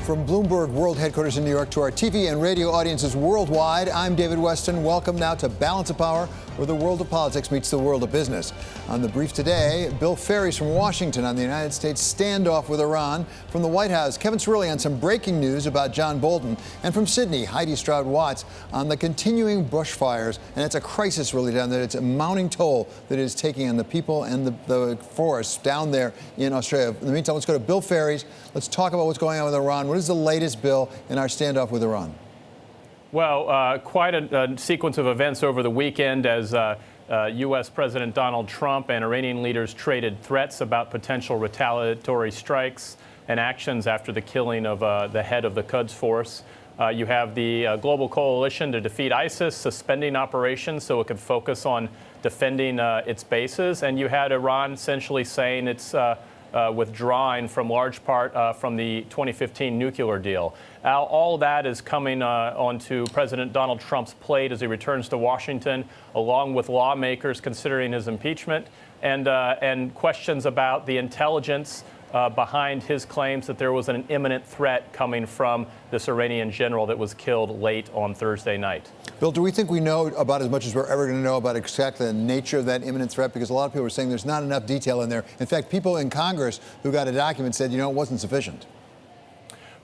From Bloomberg World Headquarters in New York to our TV and radio audiences worldwide, I'm David Westin. Welcome now to Balance of Power, where the world of politics meets the world of business. On the brief today, Bill Ferries from Washington on the United States standoff with Iran. From the White House, Kevin Cirilli on some breaking news about John Bolton. And from Sydney, Heidi Stroud-Watts on the continuing bushfires. And it's a crisis really down there. It's a mounting toll that it is taking on the people and the forests down there in Australia. In the meantime, let's go to Bill Ferries. Let's talk about what's going on with Iran. What is the latest, Bill, in our standoff with Iran? Well, quite a sequence of events over the weekend as U.S. President Donald Trump and Iranian leaders traded threats about potential retaliatory strikes and actions after the killing of the head of the Quds Force. You have the global coalition to defeat ISIS suspending operations so it could focus on defending its bases. And you had Iran essentially saying it's withdrawing from large part from the 2015 nuclear deal. All that is coming onto President Donald Trump's plate as he returns to Washington, along with lawmakers considering his impeachment and questions about the intelligence behind his claims that there was an imminent threat coming from this Iranian general that was killed late on Thursday night. Bill, do we think we know about as much as we're ever going to know about exactly the nature of that imminent threat? Because a lot of people are saying there's not enough detail in there. In fact, people in Congress who got a document said, it wasn't sufficient.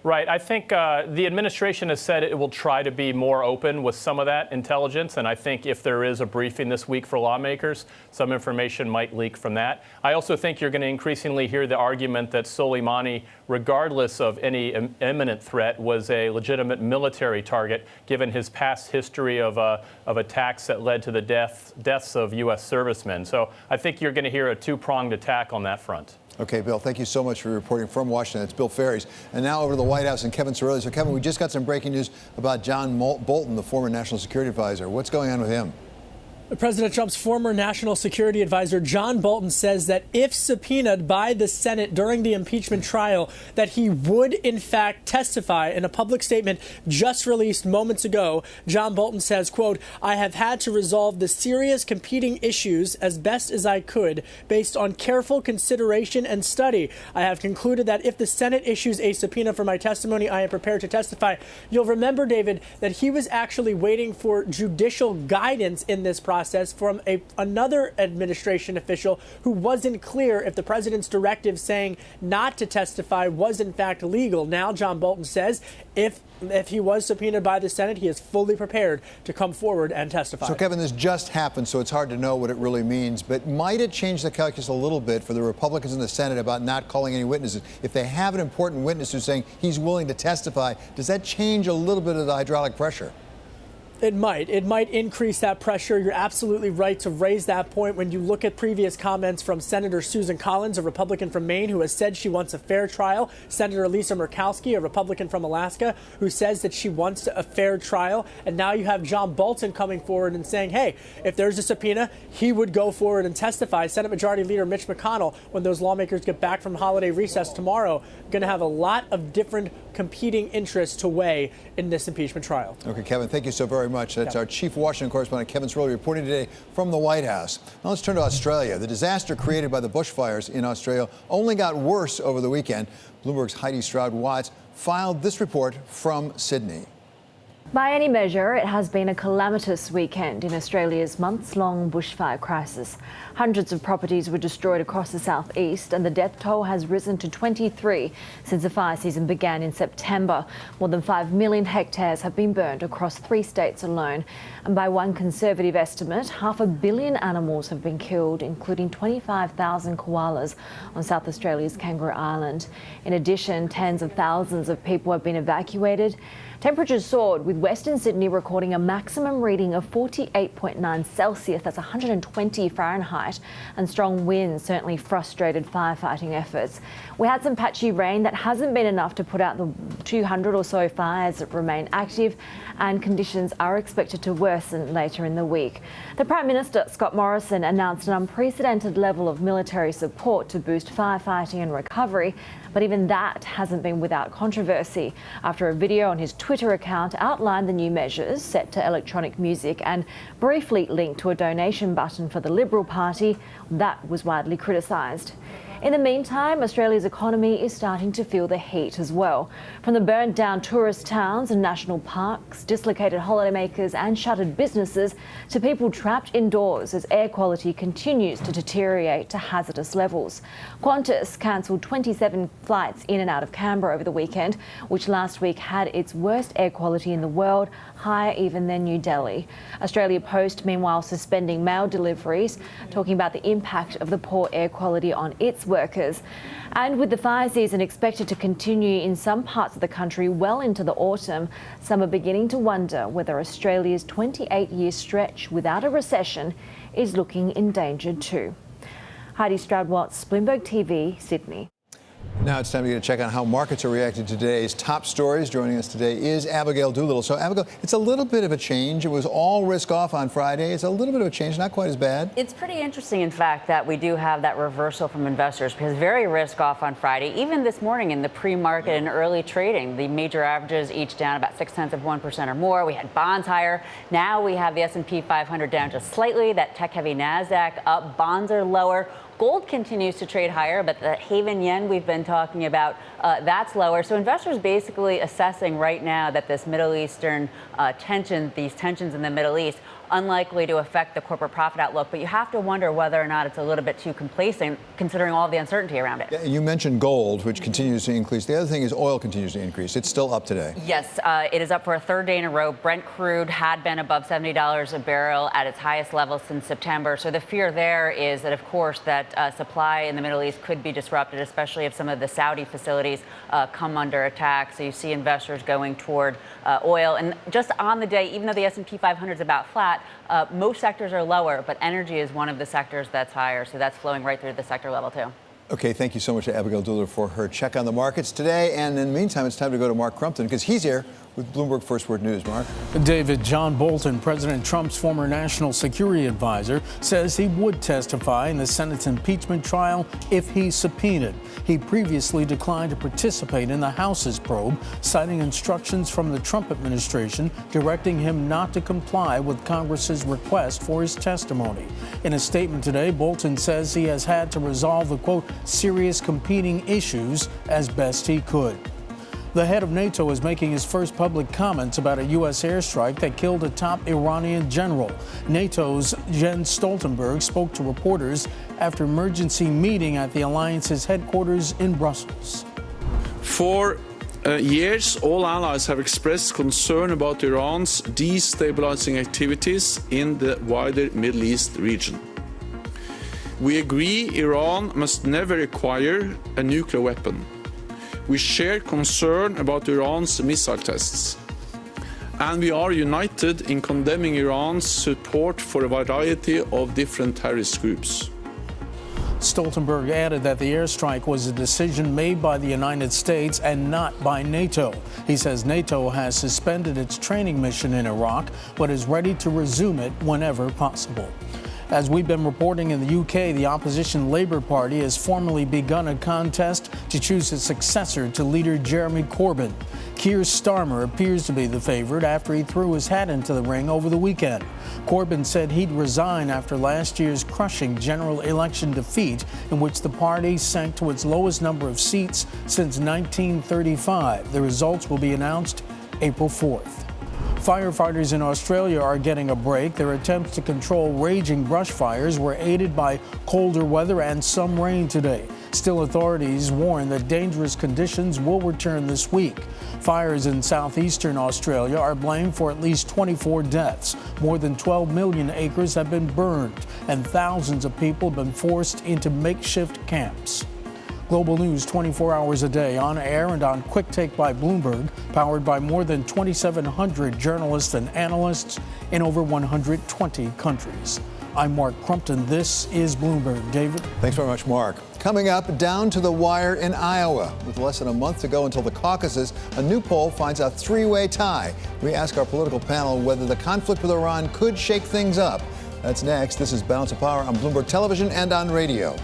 Right. I think the administration has said it will try to be more open with some of that intelligence. And I think if there is a briefing this week for lawmakers, some information might leak from that. I also think you're going to increasingly hear the argument that Soleimani, regardless of any imminent threat, was a legitimate military target, given his past history of attacks that led to the deaths of U.S. servicemen. So I think you're going to hear a two-pronged attack on that front. Okay, Bill, thank you so much for reporting from Washington. It's Bill Ferries. And now over to the White House and Kevin Cirilli. So, Kevin, we just got some breaking news about John Bolton, the former national security advisor. What's going on with him? President Trump's former national security advisor, John Bolton, says that if subpoenaed by the Senate during the impeachment trial, that he would, in fact, testify. In a public statement just released moments ago, John Bolton says, quote, "I have had to resolve the serious competing issues as best as I could based on careful consideration and study. I have concluded that if the Senate issues a subpoena for my testimony, I am prepared to testify." You'll remember, David, that he was actually waiting for judicial guidance in this process from another administration official who wasn't clear if the president's directive saying not to testify was in fact legal. Now John Bolton says if he was subpoenaed by the Senate, he is fully prepared to come forward and testify. So, Kevin, this just happened, so it's hard to know what it really means. But might it change the calculus a little bit for the Republicans in the Senate about not calling any witnesses? If they have an important witness who's saying he's willing to testify, does that change a little bit of the hydraulic pressure? It might. It might increase that pressure. You're absolutely right to raise that point when you look at previous comments from Senator Susan Collins, a Republican from Maine, who has said she wants a fair trial. Senator Lisa Murkowski, a Republican from Alaska, who says that she wants a fair trial. And now you have John Bolton coming forward and saying, hey, if there's a subpoena, he would go forward and testify. Senate Majority Leader Mitch McConnell, when those lawmakers get back from holiday recess tomorrow, going to have a lot of different competing interests to weigh in this impeachment trial. Okay, Kevin, thank you so very much. That's our chief Washington correspondent, Kevin Cirilli, reporting today from the White House. Now let's turn to Australia. The disaster created by the bushfires in Australia only got worse over the weekend. Bloomberg's Heidi Stroud-Watts filed this report from Sydney. By any measure, it has been a calamitous weekend in Australia's months-long bushfire crisis. Hundreds of properties were destroyed across the southeast, and the death toll has risen to 23 since the fire season began in September. More than 5 million hectares have been burned across 3 states alone. And by one conservative estimate, 500 million animals have been killed, including 25,000 koalas on South Australia's Kangaroo Island. In addition, tens of thousands of people have been evacuated. Temperatures soared, with Western Sydney recording a maximum reading of 48.9 Celsius, that's 120 Fahrenheit, and strong winds certainly frustrated firefighting efforts. We had some patchy rain that hasn't been enough to put out the 200 or so fires that remain active, and conditions are expected to worsen later in the week. The Prime Minister, Scott Morrison, announced an unprecedented level of military support to boost firefighting and recovery, but even that hasn't been without controversy after a video on his Twitter account outlined the new measures set to electronic music and briefly linked to a donation button for the Liberal Party. That was widely criticised. In the meantime, Australia's economy is starting to feel the heat as well. From the burnt down tourist towns and national parks, dislocated holidaymakers and shuttered businesses, to people trapped indoors as air quality continues to deteriorate to hazardous levels. Qantas cancelled 27 flights in and out of Canberra over the weekend, which last week had its worst air quality in the world, higher even than New Delhi. Australia Post, meanwhile, suspending mail deliveries, talking about the impact of the poor air quality on its workers. And with the fire season expected to continue in some parts of the country well into the autumn, some are beginning to wonder whether Australia's 28-year stretch without a recession is looking endangered too. Heidi Stroud-Watts, Bloomberg TV, Sydney. Now it's time to get a check on how markets are reacting to today's top stories. Joining us today is Abigail Doolittle. So, Abigail, it's a little bit of a change. It was all risk off on Friday. It's a little bit of a change, not quite as bad. It's pretty interesting, in fact, that we do have that reversal from investors because very risk off on Friday. Even this morning in the pre-market and early trading, the major averages each down about 0.6% or more. We had bonds higher. Now we have the S&P 500 down just slightly. That tech-heavy NASDAQ up. Bonds are lower. Gold continues to trade higher, but the haven yen we've been talking about, that's lower. So investors basically assessing right now that this Middle Eastern these tensions in the Middle East, unlikely to affect the corporate profit outlook. But you have to wonder whether or not it's a little bit too complacent considering all the uncertainty around it. Yeah, you mentioned gold, which continues to increase. The other thing is oil continues to increase. It's still up today. Yes, it is up for a third day in a row. Brent crude had been above $70 a barrel at its highest level since September. So the fear there is that, of course, that supply in the Middle East could be disrupted, especially if some of the Saudi facilities come under attack. So you see investors going toward oil. And just on the day, even though the S&P 500 is about flat, most sectors are lower, but energy is one of the sectors that's higher. So that's flowing right through the sector level, too. Okay, thank you so much to Abigail Doolittle for her check on the markets today. And in the meantime, it's time to go to Mark Crumpton because he's here with Bloomberg First Word News. Mark. David, John Bolton, President Trump's former national security advisor, says he would testify in the Senate's impeachment trial if he's subpoenaed. He previously declined to participate in the House's probe, citing instructions from the Trump administration directing him not to comply with Congress's request for his testimony. In a statement today, Bolton says he has had to resolve the, quote, serious competing issues as best he could. The head of NATO is making his first public comments about a U.S. airstrike that killed a top Iranian general. NATO's Jens Stoltenberg spoke to reporters after emergency meeting at the alliance's headquarters in Brussels. For years, all allies have expressed concern about Iran's destabilizing activities in the wider Middle East region. We agree Iran must never acquire a nuclear weapon. We share concern about Iran's missile tests. And we are united in condemning Iran's support for a variety of different terrorist groups. Stoltenberg added that the airstrike was a decision made by the United States and not by NATO. He says NATO has suspended its training mission in Iraq, but is ready to resume it whenever possible. As we've been reporting in the UK, the opposition Labour Party has formally begun a contest to choose a successor to leader Jeremy Corbyn. Keir Starmer appears to be the favourite after he threw his hat into the ring over the weekend. Corbyn said he'd resign after last year's crushing general election defeat, in which the party sank to its lowest number of seats since 1935. The results will be announced April 4th. Firefighters in Australia are getting a break. Their attempts to control raging brush fires were aided by colder weather and some rain today. Still, authorities warn that dangerous conditions will return this week. Fires in southeastern Australia are blamed for at least 24 deaths. More than 12 million acres have been burned, and thousands of people have been forced into makeshift camps. Global news 24 hours a day, on air and on Quick Take by Bloomberg, powered by more than 2,700 journalists and analysts in over 120 countries. I'm Mark Crumpton. This is Bloomberg. David? Thanks very much, Mark. Coming up, down to the wire in Iowa. With less than a month to go until the caucuses, a new poll finds a three-way tie. We ask our political panel whether the conflict with Iran could shake things up. That's next. This is Balance of Power on Bloomberg Television and on radio.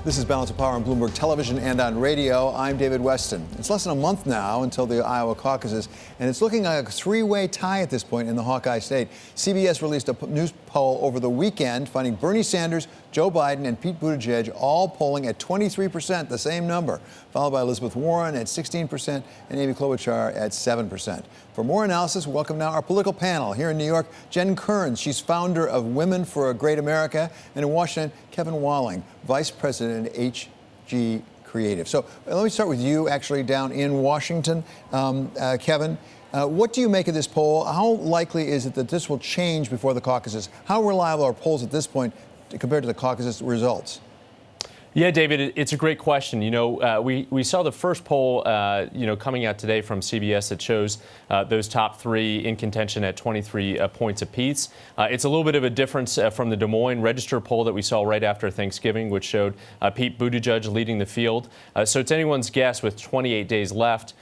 This is Balance of Power on Bloomberg Television and on radio. I'm David Westin. It's less than a month now until the Iowa caucuses, and it's looking like a three-way tie at this point in the Hawkeye state. CBS released a news poll over the weekend finding Bernie Sanders, Joe Biden, and Pete Buttigieg all polling at 23%, the same number, followed by Elizabeth Warren at 16% and Amy Klobuchar at 7%. For more analysis, welcome now our political panel. Here in New York, Jen Kearns. She's founder of Women for a Great America. And in Washington, Kevin Walling, Vice President at HG Creative. So let me start with you, actually, down in Washington. Kevin, what do you make of this poll? How likely is it that this will change before the caucuses? How reliable are polls at this point compared to the caucuses results? Yeah, David, it's a great question. We saw the first poll, coming out today from CBS that shows those top three in contention at 23 points apiece. It's a little bit of a difference from the Des Moines Register poll that we saw right after Thanksgiving, which showed Pete Buttigieg leading the field. So it's anyone's guess with 28 days left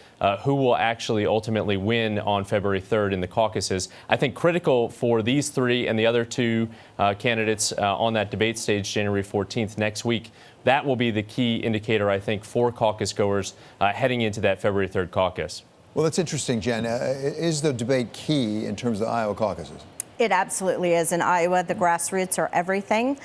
who will actually ultimately win on February 3rd in the caucuses. I think critical for these three and the other two candidates on that debate stage January 14th next week. That will be the key indicator, I think, for caucus goers heading into that February 3rd caucus. Well, that's interesting, Jen. Is the debate key in terms of the Iowa caucuses? It absolutely is. In Iowa, the grassroots are everything.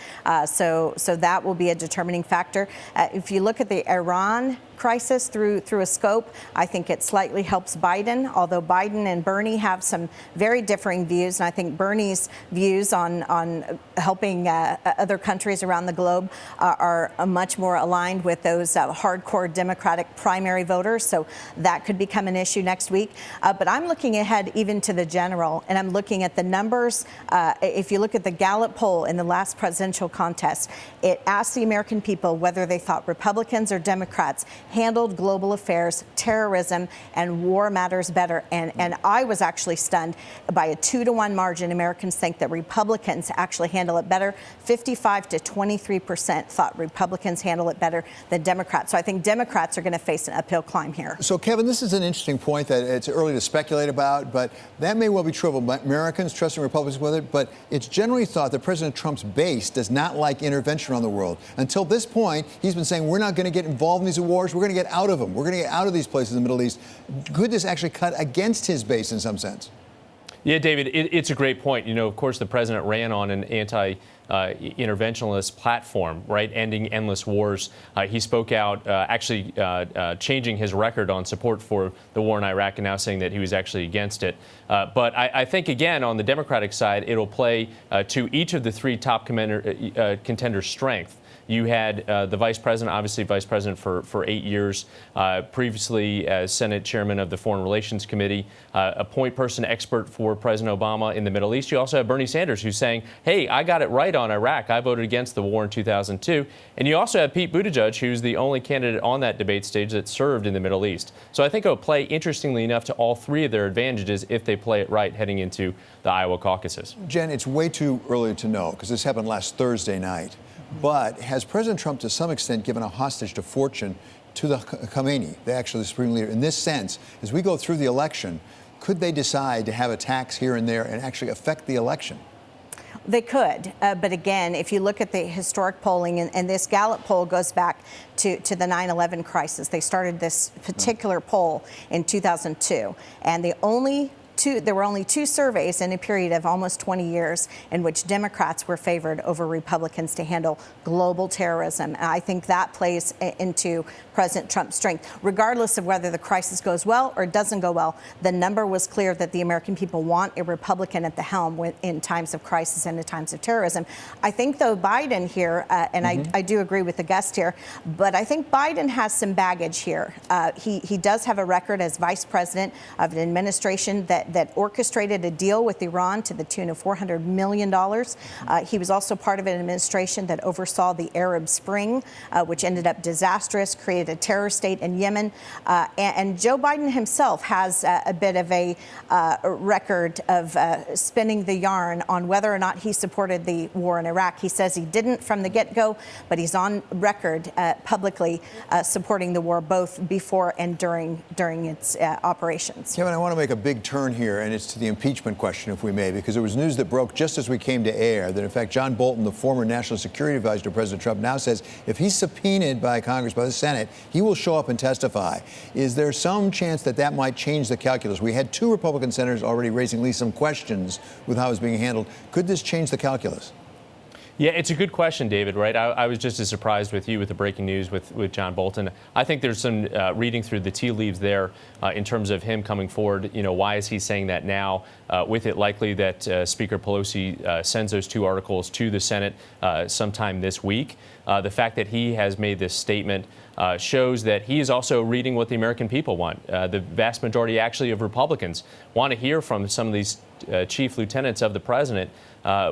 So that will be a determining factor. If you look at the Iran crisis through a scope, I think it slightly helps Biden, although Biden and Bernie have some very differing views. And I think Bernie's views on helping other countries around the globe are much more aligned with those hardcore Democratic primary voters. So that could become an issue next week. But I'm looking ahead even to the general, and I'm looking at the numbers. If you look at the Gallup poll in the last presidential contest, it asked the American people whether they thought Republicans or Democrats handled global affairs, terrorism, and war matters better. And I was actually stunned by a 2-to-1 margin. Americans think that Republicans actually handle it better. 55 to 23% thought Republicans handle it better than Democrats. So I think Democrats are going to face an uphill climb here. So, Kevin, this is an interesting point that it's early to speculate about, but that may well be true of Americans trusting Republicans with it. But it's generally thought that President Trump's base does not like intervention around the world. Until this point, he's been saying we're not going to get involved in these wars. We're going to get out of them. We're going to get out of these places in the Middle East. Could this actually cut against his base in some sense? Yeah, David, it's a great point. Of course, the president ran on an anti-interventionist platform, right, ending endless wars. He spoke out, actually changing his record on support for the war in Iraq and now saying that he was actually against it. But I think, again, on the Democratic side, it'll play to each of the three top contenders' strength. You had the vice president, obviously vice president for 8 years, previously as Senate chairman of the Foreign Relations Committee, a point person expert for President Obama in the Middle East. You also have Bernie Sanders, who's saying, hey, I got it right on Iraq. I voted against the war in 2002. And you also have Pete Buttigieg, who's the only candidate on that debate stage that served in the Middle East. So I think it'll play, interestingly enough, to all three of their advantages if they play it right heading into the Iowa caucuses. Jen, it's way too early to know because this happened last Thursday night. But has President Trump, to some extent, given a hostage to fortune to the Khamenei, the supreme leader? In this sense, as we go through the election, could they decide to have attacks here and there and actually affect the election? They could. But again, if you look at the historic polling, and this Gallup poll goes back to the 9/11 crisis. They started this particular poll in 2002. And there were only two surveys in a period of almost 20 years in which Democrats were favored over Republicans to handle global terrorism. And I think that plays into President Trump's strength. Regardless of whether the crisis goes well or doesn't go well, the number was clear that the American people want a Republican at the helm in times of crisis and in times of terrorism. I think, though, Biden here, and I do agree with the guest here, but I think Biden has some baggage here. He does have a record as vice president of an administration that orchestrated a deal with Iran to the tune of $400 million. He was also part of an administration that oversaw the Arab Spring, which ended up disastrous, created a terror state in Yemen. And Joe Biden himself has a bit of a record of spinning the yarn on whether or not he supported the war in Iraq. He says he didn't from the get-go, but he's on record publicly supporting the war both before and during its operations. Kevin, I want to make a big turn here, and it's to the impeachment question, if we may, because there was news that broke just as we came to air that, in fact, John Bolton, the former national security advisor to President Trump, now says if he's subpoenaed by Congress, by the Senate, he will show up and testify. Is there some chance that that might change the calculus? We had 2 Republican senators already raising at least some questions with how it's being handled. Could this change the calculus? Yeah, it's a good question, David, right? I was just as surprised with you with the breaking news with John Bolton. I think there's some reading through the tea leaves there in terms of him coming forward. You know, why is he saying that now? With it likely that Speaker Pelosi sends those 2 articles to the Senate sometime this week. The fact that he has made this statement shows that he is also reading what the American people want. The vast majority actually of Republicans want to hear from some of these chief lieutenants of the president,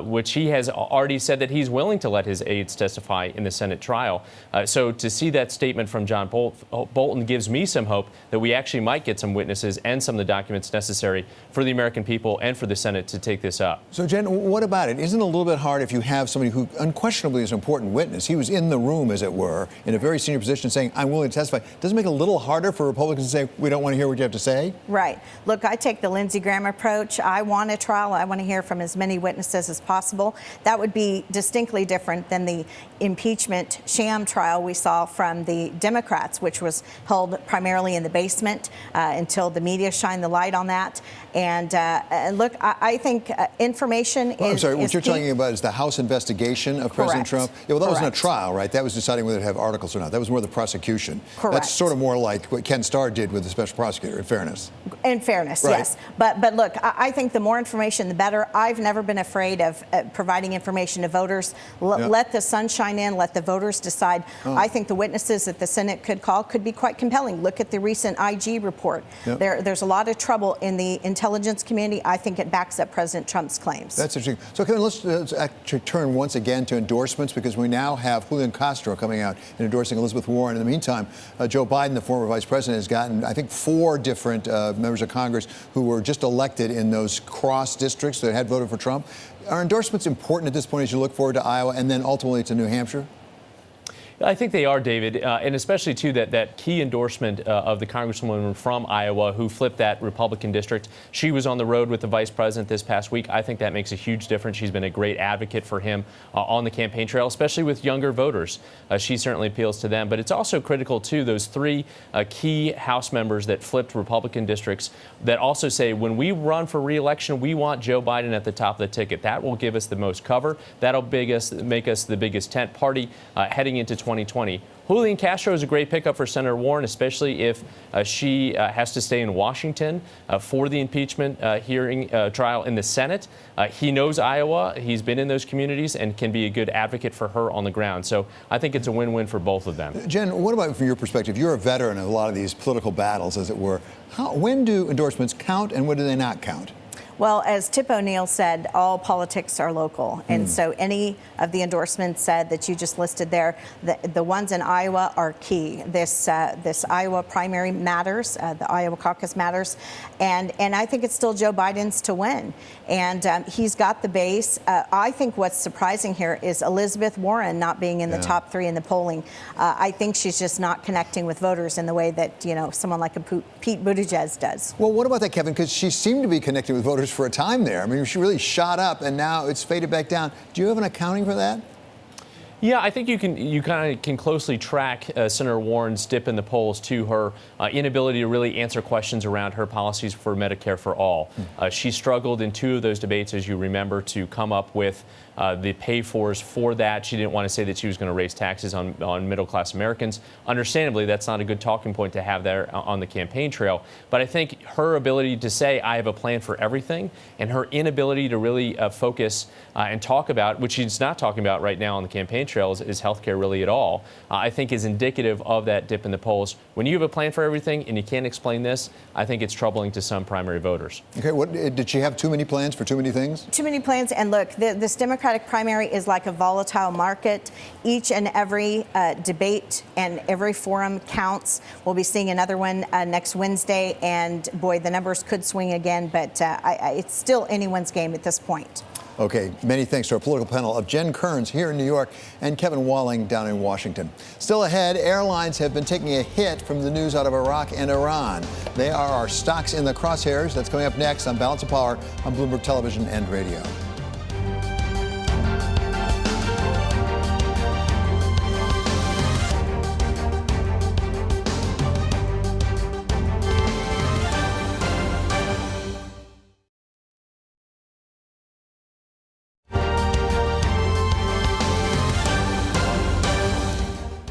which he has already said that he's willing to let his aides testify in the Senate trial. So to see that statement from John Bolton gives me some hope that we actually might get some witnesses and some of the documents necessary for the American people and for the Senate to take this up. So, Jen, what about it? Isn't it a little bit hard if you have somebody who unquestionably is an important witness? He was in the room, as it were, in a very senior position saying, I'm willing to testify. Doesn't it make it a little harder for Republicans to say, we don't want to hear what you have to say? Right. Look, I take the Lindsey Graham approach. I want a trial. I want to hear from as many witnesses as possible. That would be distinctly different than the impeachment sham trial we saw from the Democrats, which was held primarily in the basement until the media shined the light on that. And look, I think information is. I'm sorry, what you're key. talking about is the House investigation of President Trump? Yeah, well, that wasn't a trial, right? That was deciding whether to have articles or not. That was more the prosecution. Correct. That's sort of more like what Ken Starr did with the special prosecutor, in fairness. In fairness, right. Yes. But look, I think the more information, the better. I've never been afraid of providing information to voters. Let the sun shine in. Let the voters decide. I think the witnesses that the Senate could call could be quite compelling. Look at the recent IG report. There's a lot of trouble in the intelligence community. I think it backs up President Trump's claims. That's interesting. So, Kevin, let's actually turn once again to endorsements, because we now have Julian Castro coming out and endorsing Elizabeth Warren. In the meantime, Joe Biden, the former vice president, has gotten, I think, 4 different members of Congress who were just elected in those cross districts that had voted for Trump. Are endorsements important at this point as you look forward to Iowa and then ultimately to New Hampshire? I think they are, David, and especially, too, that key endorsement of the Congresswoman from Iowa who flipped that Republican district. She was on the road with the vice president this past week. I think that makes a huge difference. She's been a great advocate for him on the campaign trail, especially with younger voters. She certainly appeals to them. But it's also critical, too, those 3 key House members that flipped Republican districts that also say, when we run for re-election, we want Joe Biden at the top of the ticket. That will give us the most cover. That'll make us the biggest tent party heading into 2020. Julian Castro is a great pickup for Senator Warren, especially if she has to stay in Washington for the impeachment hearing trial in the Senate. He knows Iowa. He's been in those communities and can be a good advocate for her on the ground. So I think it's a win-win for both of them. Jen, what about from your perspective? You're a veteran of a lot of these political battles, as it were. When do endorsements count and when do they not count? Well, as Tip O'Neill said, all politics are local. And so any of the endorsements said that you just listed there, the ones in Iowa are key. This Iowa primary matters, the Iowa Caucus matters. And I think it's still Joe Biden's to win. And he's got the base. I think what's surprising here is Elizabeth Warren not being in the top 3 in the polling. I think she's just not connecting with voters in the way that, someone like a Pete Buttigieg does. Well, what about that, Kevin? Because she seemed to be connecting with voters for a time there. I mean, she really shot up and now it's faded back down. Do you have an accounting for that? Yeah, I think you kind of can closely track Senator Warren's dip in the polls to her inability to really answer questions around her policies for Medicare for all. She struggled in 2 of those debates, as you remember, to come up with the pay-fors for that. She didn't want to say that she was going to raise taxes on middle-class Americans. Understandably, that's not a good talking point to have there on the campaign trail. But I think her ability to say, I have a plan for everything, and her inability to really focus and talk about, which she's not talking about right now on the campaign trail, is healthcare really at all, I think is indicative of that dip in the polls. When you have a plan for everything and you can't explain this, I think it's troubling to some primary voters. Okay, what did she have too many plans for too many things? Too many plans. And look, this Democratic primary is like a volatile market. Each and every debate and every forum counts. We'll be seeing another one next Wednesday. And boy, the numbers could swing again, but it's still anyone's game at this point. Okay, many thanks to our political panel of Jen Kearns here in New York and Kevin Walling down in Washington. Still ahead, airlines have been taking a hit from the news out of Iraq and Iran. They are our stocks in the crosshairs. That's coming up next on Balance of Power on Bloomberg Television and Radio.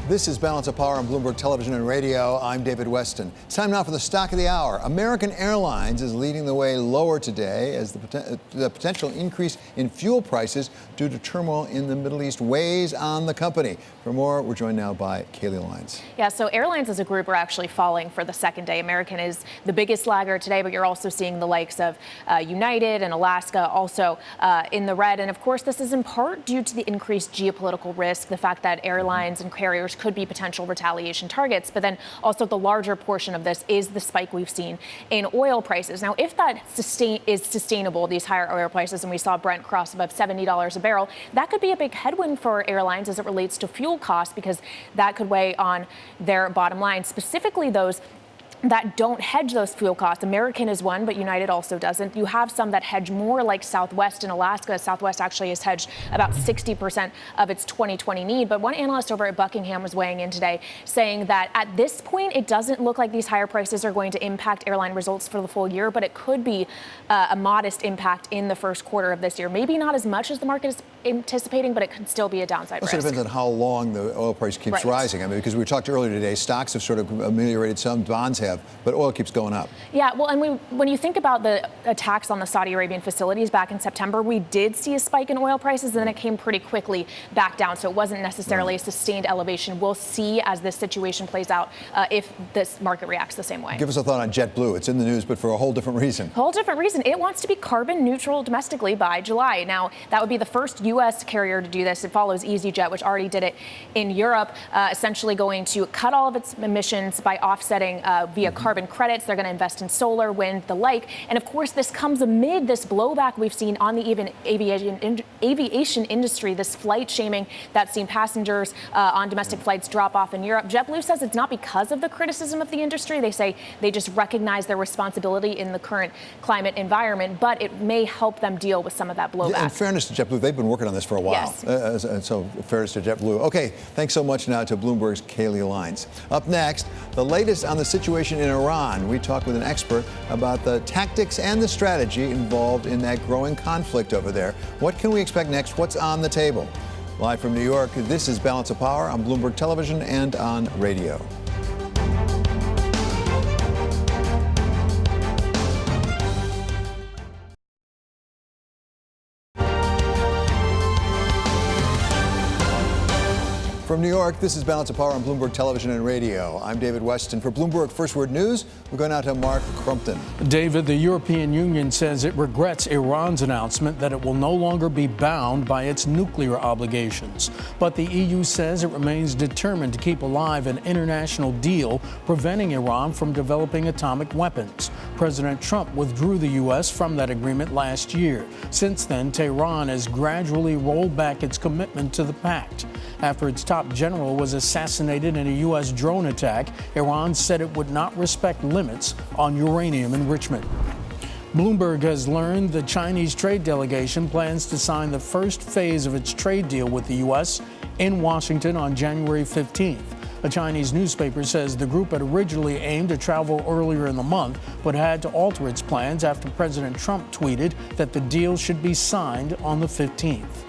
This is Balance of Power on Bloomberg Television and Radio. I'm David Westin. It's time now for the stock of the hour. American Airlines is leading the way lower today as the potential increase in fuel prices due to turmoil in the Middle East weighs on the company. For more, we're joined now by Kaylee Lyons. Yeah, so airlines as a group are actually falling for the second day. American is the biggest laggard today, but you're also seeing the likes of United and Alaska also in the red. And of course, this is in part due to the increased geopolitical risk, the fact that airlines and carriers could be potential retaliation targets. But then also the larger portion of this is the spike we've seen in oil prices. Now, if that is sustainable, these higher oil prices, and we saw Brent cross above $70 a barrel, that could be a big headwind for airlines as it relates to fuel costs, because that could weigh on their bottom line, specifically those that don't hedge those fuel costs. American is one, but United also doesn't. You have some that hedge more, like Southwest in Alaska. Southwest actually has hedged about 60% of its 2020 need. But one analyst over at Buckingham was weighing in today saying that at this point, it doesn't look like these higher prices are going to impact airline results for the full year, but it could be a modest impact in the first quarter of this year. Maybe not as much as the market is anticipating, but it could still be a downside risk. It depends on how long the oil price keeps rising. I mean, because we talked earlier today, stocks have sort of ameliorated some, bonds have, but oil keeps going up. Yeah, well, and when you think about the attacks on the Saudi Arabian facilities back in September, we did see a spike in oil prices, and then it came pretty quickly back down. So it wasn't necessarily a sustained elevation. We'll see as this situation plays out if this market reacts the same way. Give us a thought on JetBlue. It's in the news, but for a whole different reason. Whole different reason. It wants to be carbon neutral domestically by July. Now, that would be the first U.S. carrier to do this. It follows EasyJet, which already did it in Europe, essentially going to cut all of its emissions by offsetting via carbon credits. They're going to invest in solar, wind, the like. And of course, this comes amid this blowback we've seen on the aviation industry, this flight shaming that's seen passengers on domestic flights drop off in Europe. JetBlue says it's not because of the criticism of the industry. They say they just recognize their responsibility in the current climate environment, but it may help them deal with some of that blowback. Yeah, in fairness to JetBlue, they've been working on this for a while. Yes. And so fairness to JetBlue. Okay, thanks so much now to Bloomberg's Kaylee Lyons. Up next, the latest on the situation in Iran. We talk with an expert about the tactics and the strategy involved in that growing conflict over there. What can we expect next? What's on the table? Live from New York, this is Balance of Power on Bloomberg Television and on radio. From New York, this is Balance of Power on Bloomberg Television and Radio. I'm David Westin. For Bloomberg First Word News, we're going out to Mark Crumpton. David, the European Union says it regrets Iran's announcement that it will no longer be bound by its nuclear obligations. But the EU says it remains determined to keep alive an international deal preventing Iran from developing atomic weapons. President Trump withdrew the U.S. from that agreement last year. Since then, Tehran has gradually rolled back its commitment to the pact. After its top general was assassinated in a U.S. drone attack, Iran said it would not respect limits on uranium enrichment. Bloomberg has learned the Chinese trade delegation plans to sign the first phase of its trade deal with the U.S. in Washington on January 15th. A Chinese newspaper says the group had originally aimed to travel earlier in the month, but had to alter its plans after President Trump tweeted that the deal should be signed on the 15th.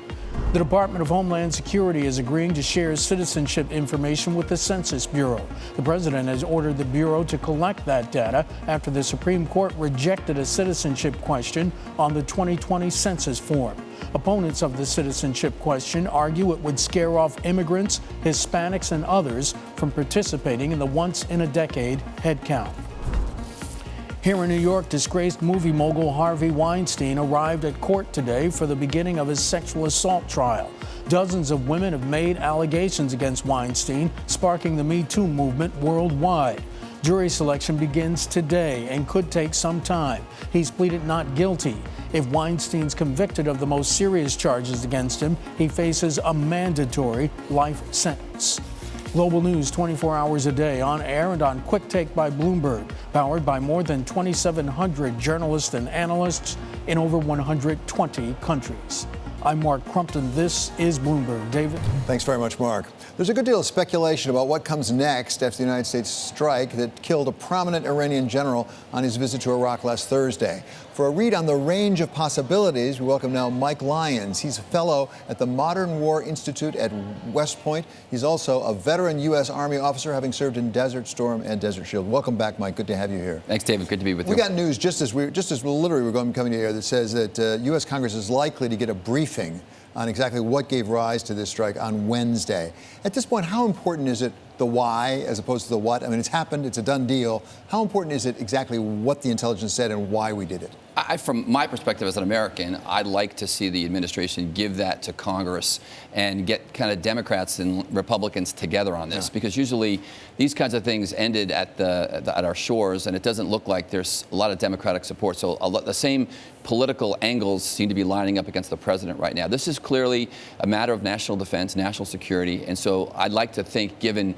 The Department of Homeland Security is agreeing to share citizenship information with the Census Bureau. The president has ordered the Bureau to collect that data after the Supreme Court rejected a citizenship question on the 2020 census form. Opponents of the citizenship question argue it would scare off immigrants, Hispanics, and others from participating in the once-in-a-decade head count. Here in New York, disgraced movie mogul Harvey Weinstein arrived at court today for the beginning of his sexual assault trial. Dozens of women have made allegations against Weinstein, sparking the Me Too movement worldwide. Jury selection begins today and could take some time. He's pleaded not guilty. If Weinstein's convicted of the most serious charges against him, he faces a mandatory life sentence. Global news 24 hours a day, on air and on Quick Take by Bloomberg, powered by more than 2,700 journalists and analysts in over 120 countries. I'm Mark Crumpton. This is Bloomberg. David? Thanks very much, Mark. There's a good deal of speculation about what comes next after the United States strike that killed a prominent Iranian general on his visit to Iraq last Thursday. For a read on the range of possibilities, we welcome now Mike Lyons. He's a fellow at the Modern War Institute at West Point. He's also a veteran U.S. Army officer, having served in Desert Storm and Desert Shield. Welcome back, Mike. Good to have you here. Thanks, David. Good to be with you. We got news just as we literally were coming to air that says that U.S. Congress is likely to get a briefing on exactly what gave rise to this strike on Wednesday. At this point, how important is it the why as opposed to the what? I mean, it's happened. It's a done deal. How important is it exactly what the intelligence said and why we did it? From my perspective as an American, I'd like to see the administration give that to Congress and get kind of Democrats and Republicans together on this, because usually these kinds of things ended at our shores, and it doesn't look like there's a lot of Democratic support. So the same political angles seem to be lining up against the president right now. This is clearly a matter of national defense, national security, and so I'd like to think, given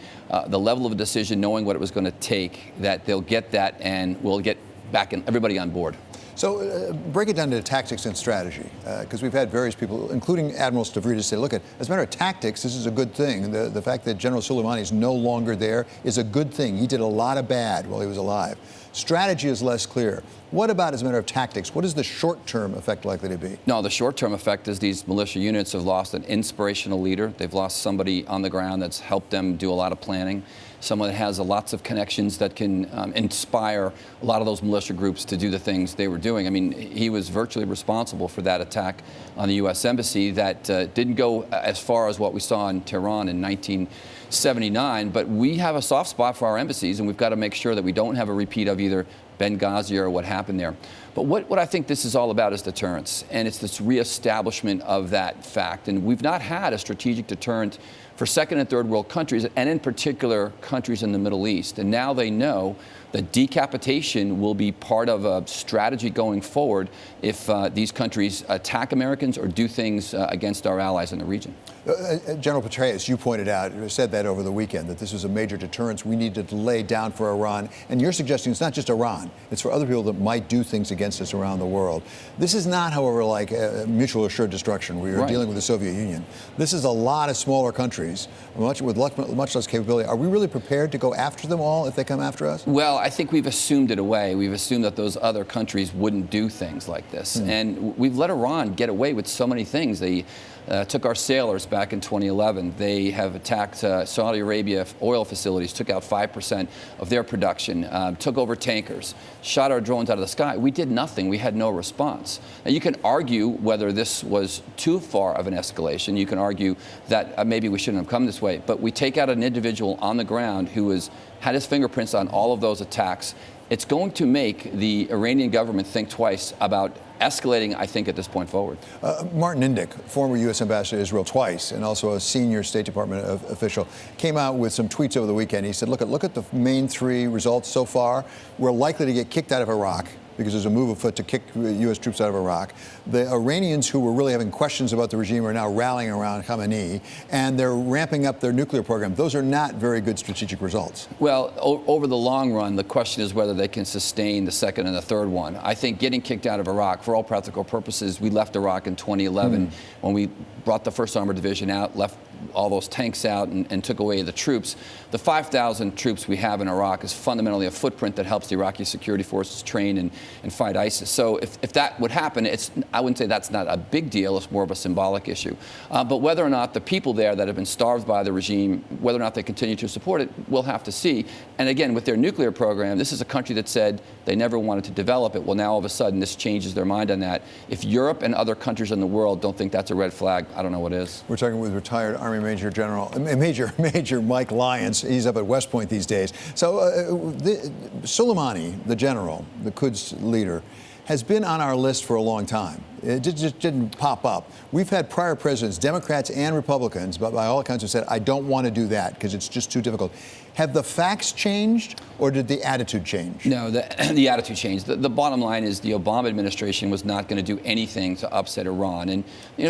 the level of a decision, knowing what it was going to take, that they'll get that and we'll get back everybody on board. So break it down to tactics and strategy, because we've had various people, including Admiral Stavridis, say, look, as a matter of tactics, this is a good thing. The fact that General Soleimani is no longer there is a good thing. He did a lot of bad while he was alive. Strategy is less clear. What about as a matter of tactics? What is the short-term effect likely to be? No, the short-term effect is these militia units have lost an inspirational leader. They've lost somebody on the ground that's helped them do a lot of planning, someone that has lots of connections that can inspire a lot of those militia groups to do the things they were doing. I mean, he was virtually responsible for that attack on the U.S. Embassy that didn't go as far as what we saw in Tehran in 1979, but we have a soft spot for our embassies, and we've got to make sure that we don't have a repeat of either Benghazi or what happened there. But what I think this is all about is deterrence, and it's this reestablishment of that fact. And we've not had a strategic deterrent for second and third world countries, and in particular countries in the Middle East. And now they know that decapitation will be part of a strategy going forward if these countries attack Americans or do things against our allies in the region. General Petraeus, you pointed out, said that over the weekend, that this was a major deterrence we need to lay down for Iran. And you're suggesting it's not just Iran, it's for other people that might do things against us around the world. This is not, however, like mutual assured destruction. We are dealing with the Soviet Union. This is a lot of smaller countries, much less capability. Are we really prepared to go after them all if they come after us? Well, I think we've assumed it away. We've assumed that those other countries wouldn't do things like this. And we've let Iran get away with so many things. They took our sailors back in 2011. They have attacked Saudi Arabia oil facilities, took out 5% of their production, took over tankers, shot our drones out of the sky. We did nothing. We had no response. Now, you can argue whether this was too far of an escalation. You can argue that maybe we shouldn't have come this way. But we take out an individual on the ground who had his fingerprints on all of those attacks. It's going to make the Iranian government think twice about escalating, I think, at this point forward. Martin Indyk, former U.S. ambassador to Israel twice and also a senior State Department official, came out with some tweets over the weekend. He said, look at the main three results so far. We're likely to get kicked out of Iraq because there's a move afoot to kick U.S. troops out of Iraq. The Iranians who were really having questions about the regime are now rallying around Khamenei, and they're ramping up their nuclear program. Those are not very good strategic results. Well, over the long run, the question is whether they can sustain the second and the third one. I think getting kicked out of Iraq, for all practical purposes, we left Iraq in 2011 when we brought the 1st Armored Division out, left all those tanks out and took away the troops. The 5,000 troops we have in Iraq is fundamentally a footprint that helps the Iraqi security forces train and fight ISIS. So if that would happen, I wouldn't say that's not a big deal. It's more of a symbolic issue. But whether or not the people there that have been starved by the regime, whether or not they continue to support it, we'll have to see. And again, with their nuclear program, this is a country that said they never wanted to develop it. Well, now all of a sudden this changes their mind on that. If Europe and other countries in the world don't think that's a red flag, I don't know what is. We're talking with retired Army Major Mike Lyons. He's up at West Point these days. So Soleimani, the general, the Quds leader, has been on our list for a long time. It just didn't pop up. We've had prior presidents, Democrats and Republicans, but by all accounts have said, I don't want to do that because it's just too difficult. Have the facts changed, or did the attitude change? No, the attitude changed. The bottom line is the Obama administration was not going to do anything to upset Iran. And,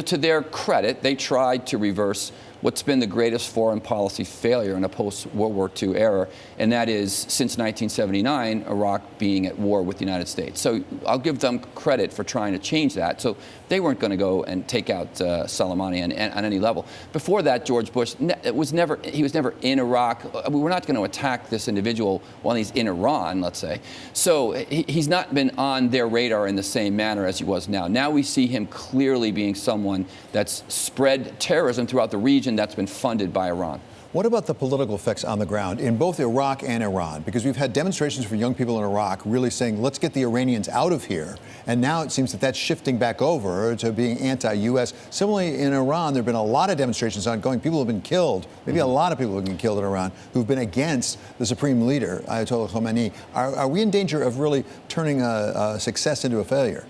to their credit, they tried to reverse what's been the greatest foreign policy failure in a post-World War II era, and that is, since 1979, Iraq being at war with the United States. So I'll give them credit for trying to change that. So they weren't going to go and take out Soleimani on any level. Before that, George Bush he was never in Iraq. We're not going to attack this individual while he's in Iran, let's say. So he's not been on their radar in the same manner as he was now. Now we see him clearly being someone that's spread terrorism throughout the region that's been funded by Iran. What about the political effects on the ground in both Iraq and Iran? Because we've had demonstrations for young people in Iraq really saying, let's get the Iranians out of here. And now it seems that that's shifting back over to being anti-U.S. Similarly, in Iran, there have been a lot of demonstrations ongoing. People have been killed. Maybe a lot of people have been killed in Iran who've been against the supreme leader, Ayatollah Khomeini. Are we in danger of really turning a success into a failure?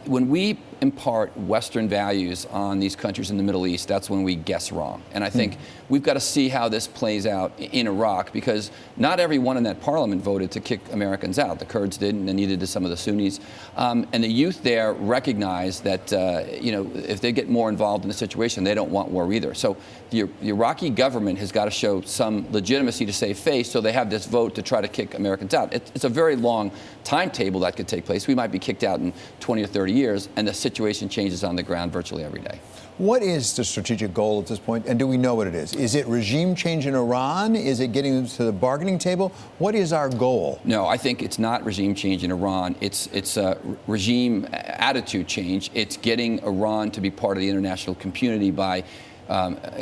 When we impart Western values on these countries in the Middle East, that's when we guess wrong. And I think we've got to see how this plays out in Iraq, because not everyone in that parliament voted to kick Americans out. The Kurds didn't, and neither did some of the Sunnis. And the youth there recognize that, if they get more involved in the situation, they don't want war either. So the Iraqi government has got to show some legitimacy to save face, so they have this vote to try to kick Americans out. It's a very long timetable that could take place. We might be kicked out in 20 or 30 years, and the situation changes on the ground virtually every day. What is the strategic goal at this point, and do we know what it is? Is it regime change in Iran? Is it getting them to the bargaining table? What is our goal? No, I think it's not regime change in Iran. It's a regime attitude change. It's getting Iran to be part of the international community by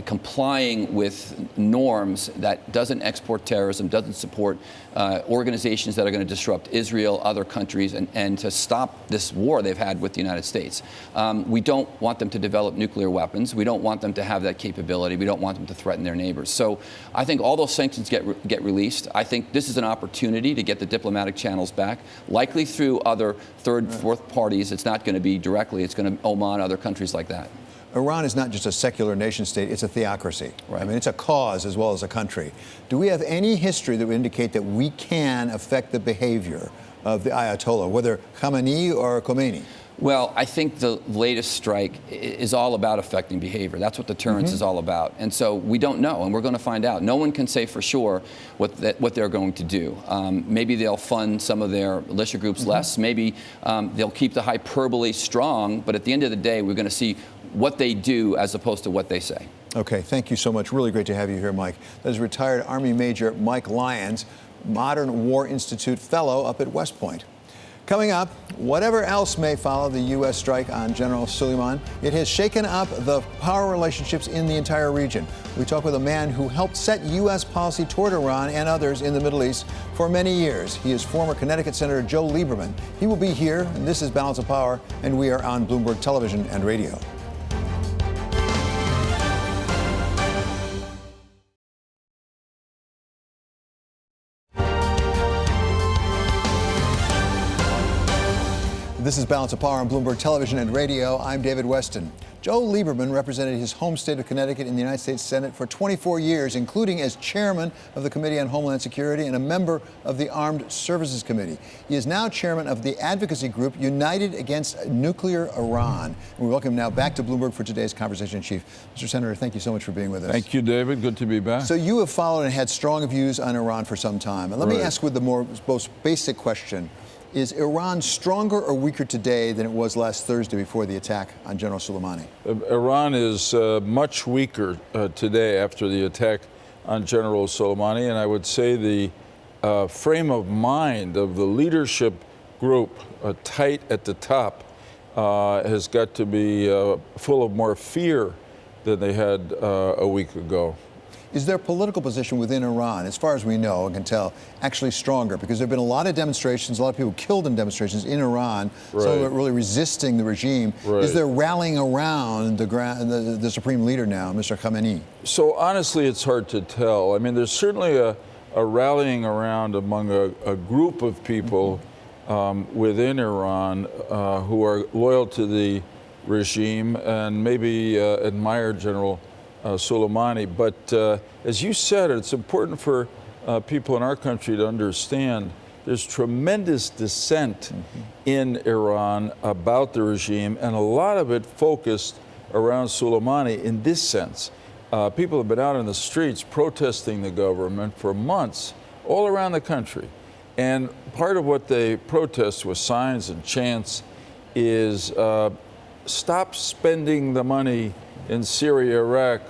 complying with norms that doesn't export terrorism, doesn't support organizations that are going to disrupt Israel, other countries, and to stop this war they've had with the United States. We don't want them to develop nuclear weapons. We don't want them to have that capability. We don't want them to threaten their neighbors. So I think all those sanctions get released. I think this is an opportunity to get the diplomatic channels back, likely through other third, fourth parties. It's not going to be directly. It's going to Oman, other countries like that. Iran is not just a secular nation state, it's a theocracy. Right. I mean, it's a cause as well as a country. Do we have any history that would indicate that we can affect the behavior of the Ayatollah, whether Khamenei or Khomeini? Well, I think the latest strike is all about affecting behavior. That's what deterrence is all about. And so we don't know, and we're going to find out. No one can say for sure what they're going to do. Maybe they'll fund some of their militia groups less. Maybe they'll keep the hyperbole strong. But at the end of the day, we're going to see what they do as opposed to what they say. Okay, thank you so much. Really great to have you here, Mike. That is retired Army Major Mike Lyons, Modern War Institute Fellow up at West Point. Coming up, whatever else may follow the U.S. strike on General Soleimani, it has shaken up the power relationships in the entire region. We talk with a man who helped set U.S. policy toward Iran and others in the Middle East for many years. He is former Connecticut Senator Joe Lieberman. He will be here, and this is Balance of Power, and we are on Bloomberg Television and Radio. This is Balance of Power on Bloomberg Television and Radio. I'm David Westin. Joe Lieberman represented his home state of Connecticut in the United States Senate for 24 years, including as chairman of the Committee on Homeland Security and a member of the Armed Services Committee. He is now chairman of the advocacy group United Against Nuclear Iran. And we welcome him now back to Bloomberg for today's Conversation in Chief. Mr. Senator, thank you so much for being with us. Thank you, David. Good to be back. So you have followed and had strong views on Iran for some time. And let me ask with the most basic question. Is Iran stronger or weaker today than it was last Thursday before the attack on General Soleimani? Iran is much weaker today after the attack on General Soleimani, and I would say the frame of mind of the leadership group, tight at the top, has got to be full of more fear than they had a week ago. Is their political position within Iran, as far as we know and can tell, actually stronger? Because there have been a lot of demonstrations, a lot of people killed in demonstrations in Iran, some of it really resisting the regime. Is there rallying around the supreme leader now, Mr. Khamenei? So honestly, it's hard to tell. I mean, there's certainly a rallying around among a group of people within Iran who are loyal to the regime and maybe admire General Soleimani. But as you said, it's important for people in our country to understand there's tremendous dissent in Iran about the regime, and a lot of it focused around Soleimani in this sense. People have been out in the streets protesting the government for months all around the country. And part of what they protest with signs and chants is stop spending the money in Syria, Iraq,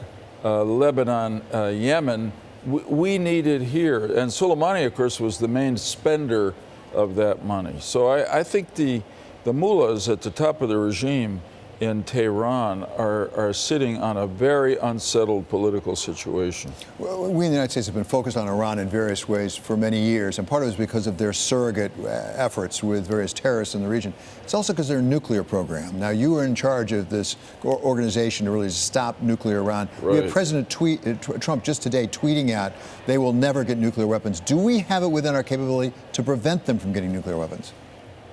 Lebanon, Yemen. We need it here. And Soleimani, of course, was the main spender of that money. So I think the mullahs at the top of the regime in Tehran are sitting on a very unsettled political situation. Well, we in the United States have been focused on Iran in various ways for many years, and part of it is because of their surrogate efforts with various terrorists in the region. It's also because of their nuclear program. Now, you were in charge of this organization to really stop nuclear Iran. Right. We have President Trump just today tweeting out they will never get nuclear weapons. Do we have it within our capability to prevent them from getting nuclear weapons?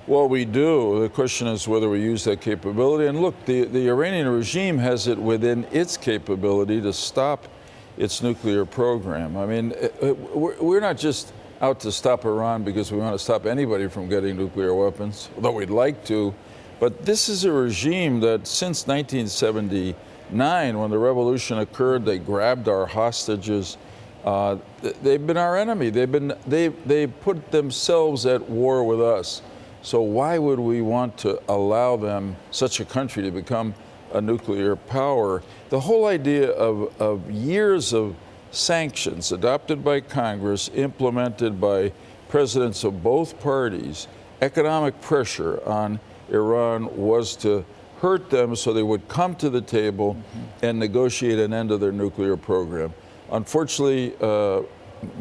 Well, we do. The question is whether we use that capability. And look, the Iranian regime has it within its capability to stop its nuclear program. I mean, we're not just out to stop Iran because we want to stop anybody from getting nuclear weapons, although we'd like to. But this is a regime that since 1979, when the revolution occurred, they grabbed our hostages. They've been our enemy. They've put themselves at war with us. So why would we want to allow them, such a country, to become a nuclear power? The whole idea of years of sanctions adopted by Congress, implemented by presidents of both parties, economic pressure on Iran was to hurt them so they would come to the table and negotiate an end of their nuclear program. Unfortunately,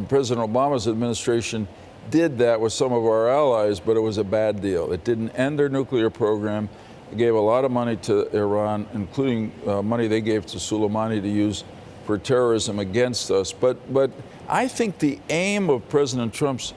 President Obama's administration did that with some of our allies, but it was a bad deal. It didn't end their nuclear program. It gave a lot of money to Iran, including money they gave to Soleimani to use for terrorism against us. But I think the aim of President Trump's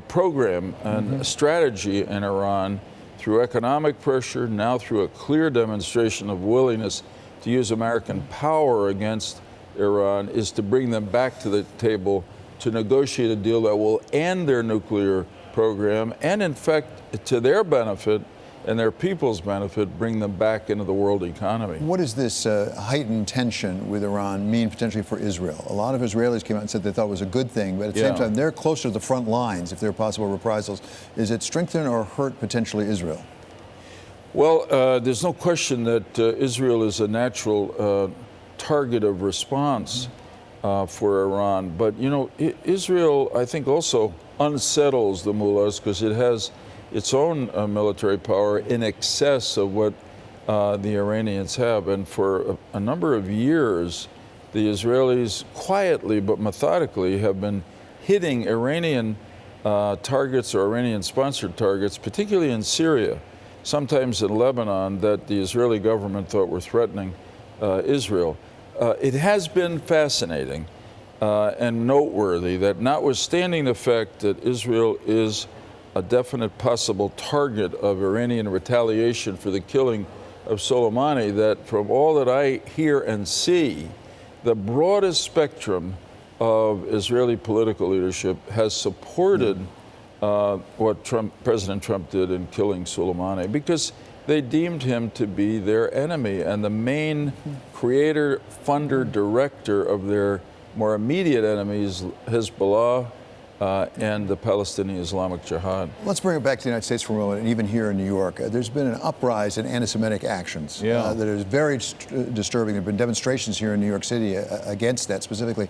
program and strategy in Iran, through economic pressure, now through a clear demonstration of willingness to use American power against Iran, is to bring them back to the table to negotiate a deal that will end their nuclear program and, in fact, to their benefit and their people's benefit, bring them back into the world economy. What does this heightened tension with Iran mean potentially for Israel? A lot of Israelis came out and said they thought it was a good thing, but at the same time, they're closer to the front lines if there are possible reprisals. Is it strengthen or hurt potentially Israel? Well, there's no question that Israel is a natural target of response for Iran. But, you know, Israel, I think, also unsettles the mullahs because it has its own military power in excess of what the Iranians have. And for a number of years, the Israelis quietly but methodically have been hitting Iranian targets or Iranian-sponsored targets, particularly in Syria, sometimes in Lebanon, that the Israeli government thought were threatening Israel. It has been fascinating and noteworthy that, notwithstanding the fact that Israel is a definite possible target of Iranian retaliation for the killing of Soleimani, that from all that I hear and see, the broadest spectrum of Israeli political leadership has supported what President Trump did in killing Soleimani, because they deemed him to be their enemy and the main creator, funder, director of their more immediate enemies, Hezbollah and the Palestinian Islamic Jihad. Let's bring it back to the United States for a moment, and even here in New York. There's been an uprise in anti-Semitic actions that is very disturbing. There have been demonstrations here in New York City against that specifically.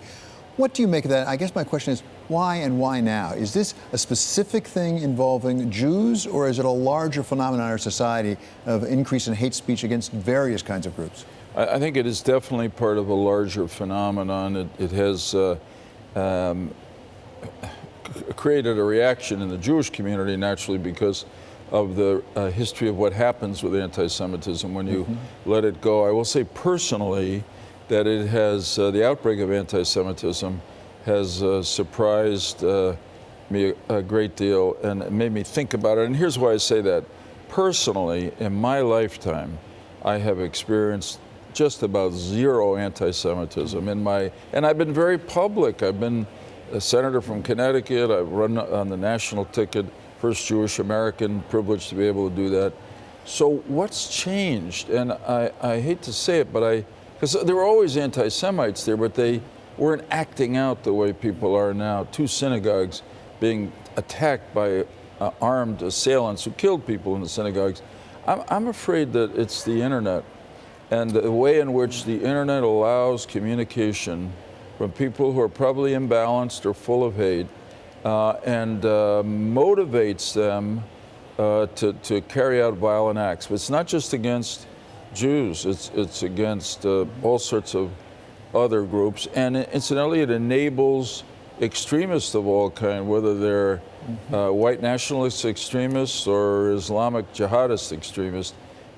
What do you make of that? I guess my question is, why and why now? Is this a specific thing involving Jews, or is it a larger phenomenon in our society of increase in hate speech against various kinds of groups? I think it is definitely part of a larger phenomenon. It has created a reaction in the Jewish community, naturally, because of the history of what happens with anti-Semitism when you let it go. I will say personally that it has, the outbreak of anti-Semitism has surprised me a great deal, and it made me think about it. And here's why I say that. Personally, in my lifetime, I have experienced just about zero anti-Semitism and I've been very public. I've been a senator from Connecticut. I've run on the national ticket, first Jewish American, privileged to be able to do that. So what's changed? And I hate to say it, but because there were always anti-Semites there, but they weren't acting out the way people are now. 2 synagogues being attacked by armed assailants who killed people in the synagogues. I'm afraid that it's the internet and the way in which the internet allows communication from people who are probably imbalanced or full of hate and motivates them to carry out violent acts. But it's not just against Jews, it's against all sorts of other groups. And incidentally, it enables extremists of all kind, whether they're white nationalist extremists or Islamic jihadist extremists,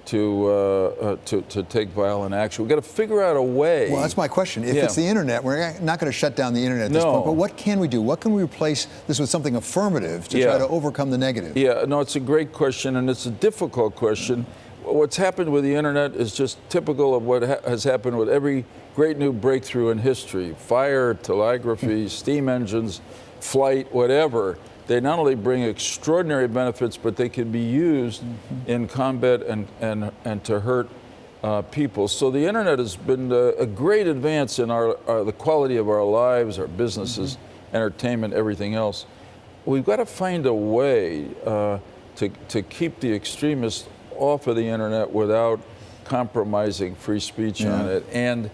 to take violent action. We've got to figure out a way. Well, that's my question. If it's the internet, we're not going to shut down the internet at this point, but what can we do? What can we replace this with something affirmative to try to overcome the negative? Yeah, no, it's a great question, and it's a difficult question. What's happened with the internet is just typical of what has happened with every great new breakthrough in history. Fire, telegraphy, steam engines, flight, whatever. They not only bring extraordinary benefits, but they can be used in combat and to hurt people. So the internet has been a great advance in the quality of our lives, our businesses, entertainment, everything else. We've got to find a way to keep the extremists off of the internet without compromising free speech on it. And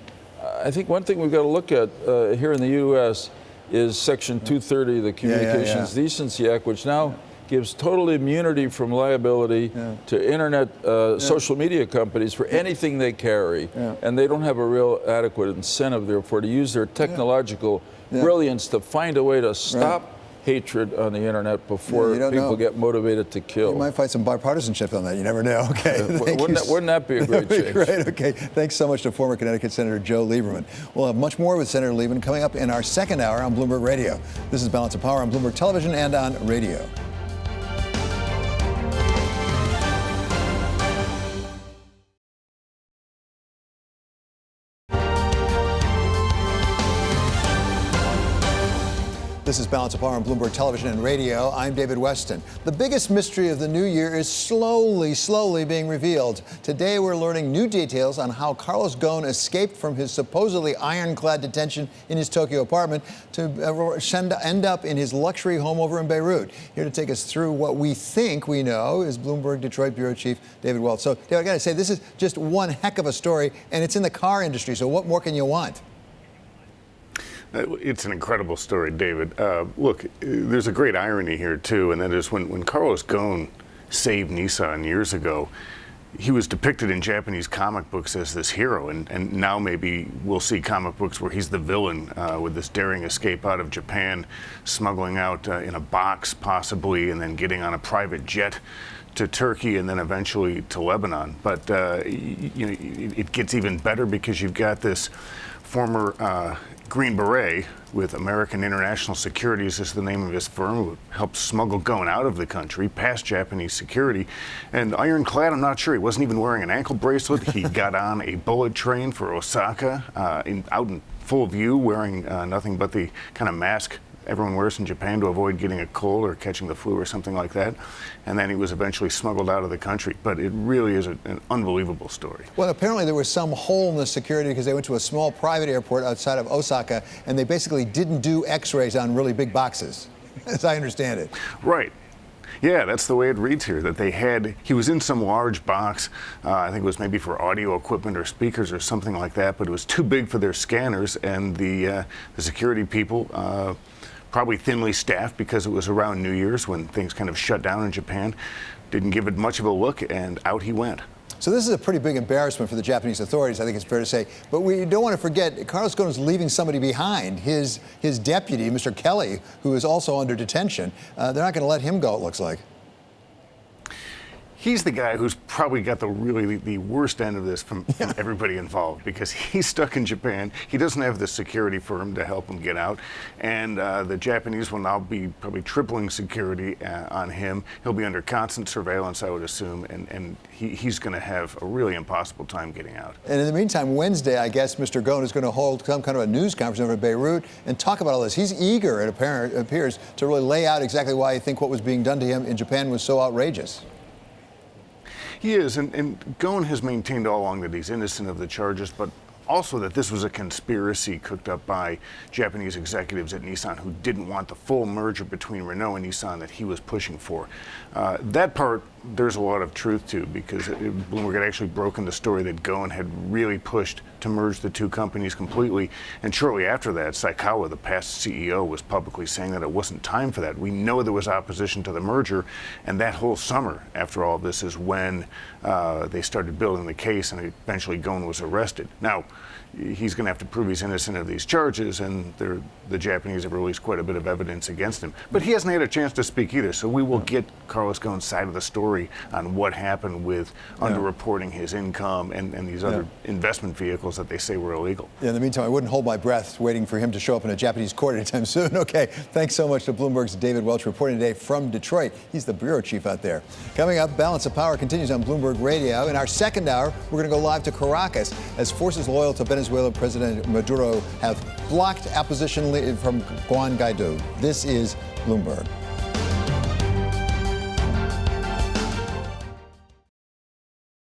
I think one thing we've got to look at here in the U.S. is Section 230 of the Communications Decency Act, which now gives total immunity from liability to internet social media companies for anything they carry. And they don't have a real adequate incentive, therefore, to use their technological brilliance to find a way to stop hatred on the internet before people get motivated to kill. You might find some bipartisanship on that. You never know. Okay. Wouldn't that be a great change? Great. Okay. Thanks so much to former Connecticut Senator Joe Lieberman. We'll have much more with Senator Lieberman coming up in our second hour on Bloomberg Radio. This is Balance of Power on Bloomberg Television and on radio. This is Balance of Power on Bloomberg Television and Radio. I'm David Westin. The biggest mystery of the new year is slowly being revealed. Today we're learning new details on how Carlos Ghosn escaped from his supposedly ironclad detention in his Tokyo apartment to end up in his luxury home over in Beirut. Here to take us through what we think we know is Bloomberg Detroit Bureau Chief David Weld. So, David, I got to say, this is just one heck of a story, and it's in the car industry, so what more can you want? It's an incredible story, David. Look, there's a great irony here, too, and that is when Carlos Ghosn saved Nissan years ago, he was depicted in Japanese comic books as this hero, and now maybe we'll see comic books where he's the villain with this daring escape out of Japan, smuggling out in a box possibly, and then getting on a private jet to Turkey and then eventually to Lebanon. But it gets even better because you've got this former Green Beret with American International Securities is the name of his firm, who helped smuggle Ghosn out of the country past Japanese security. And ironclad, I'm not sure. He wasn't even wearing an ankle bracelet. He got on a bullet train for Osaka out in full view, wearing nothing but the kind of mask everyone wears in Japan to avoid getting a cold or catching the flu or something like that. And then he was eventually smuggled out of the country. But it really is an unbelievable story. Well, apparently there was some hole in the security because they went to a small private airport outside of Osaka, and they basically didn't do x-rays on really big boxes, as I understand it. Right. Yeah, that's the way it reads here, that he was in some large box, I think it was maybe for audio equipment or speakers or something like that, but it was too big for their scanners, and the security people, probably thinly staffed because it was around New Year's when things kind of shut down in Japan, didn't give it much of a look, and out he went. So this is a pretty big embarrassment for the Japanese authorities, I think it's fair to say. But we don't want to forget, Carlos Ghosn is leaving somebody behind, his deputy, Mr. Kelly, who is also under detention. They're not going to let him go, it looks like. he's the guy who's probably got the worst end of this from everybody involved, because he's stuck in Japan. He doesn't have the security firm to help him get out, and the Japanese will now be probably tripling security on him. He'll be under constant surveillance, I would assume, and he's going to have a really impossible time getting out. And in the meantime, Wednesday, I guess Mr. Ghosn is going to hold some kind of a news conference over in Beirut and talk about all this. He's eager, it appears, to really lay out exactly why he thinks what was being done to him in Japan was so outrageous. He is, and Ghosn has maintained all along that he's innocent of the charges, but also that this was a conspiracy cooked up by Japanese executives at Nissan who didn't want the full merger between Renault and Nissan that he was pushing for. That part, there's a lot of truth to, because Bloomberg had actually broken the story that Ghosn had really pushed to merge the two companies completely. And shortly after that, Saikawa, the past CEO, was publicly saying that it wasn't time for that. We know there was opposition to the merger, and that whole summer after all this is when they started building the case, and eventually Ghosn was arrested. Now, he's going to have to prove he's innocent of these charges, and the Japanese have released quite a bit of evidence against him. But he hasn't had a chance to speak either, so we will get Carlos Ghosn's side of the story on what happened with underreporting his income and these other investment vehicles that they say were illegal. In the meantime, I wouldn't hold my breath waiting for him to show up in a Japanese court anytime soon. Okay, thanks so much to Bloomberg's David Welch reporting today from Detroit. He's the bureau chief out there. Coming up, Balance of Power continues on Bloomberg Radio. In our second hour, we're going to go live to Caracas as forces loyal to Venezuela President Maduro have blocked opposition from Juan Guaido. This is Bloomberg.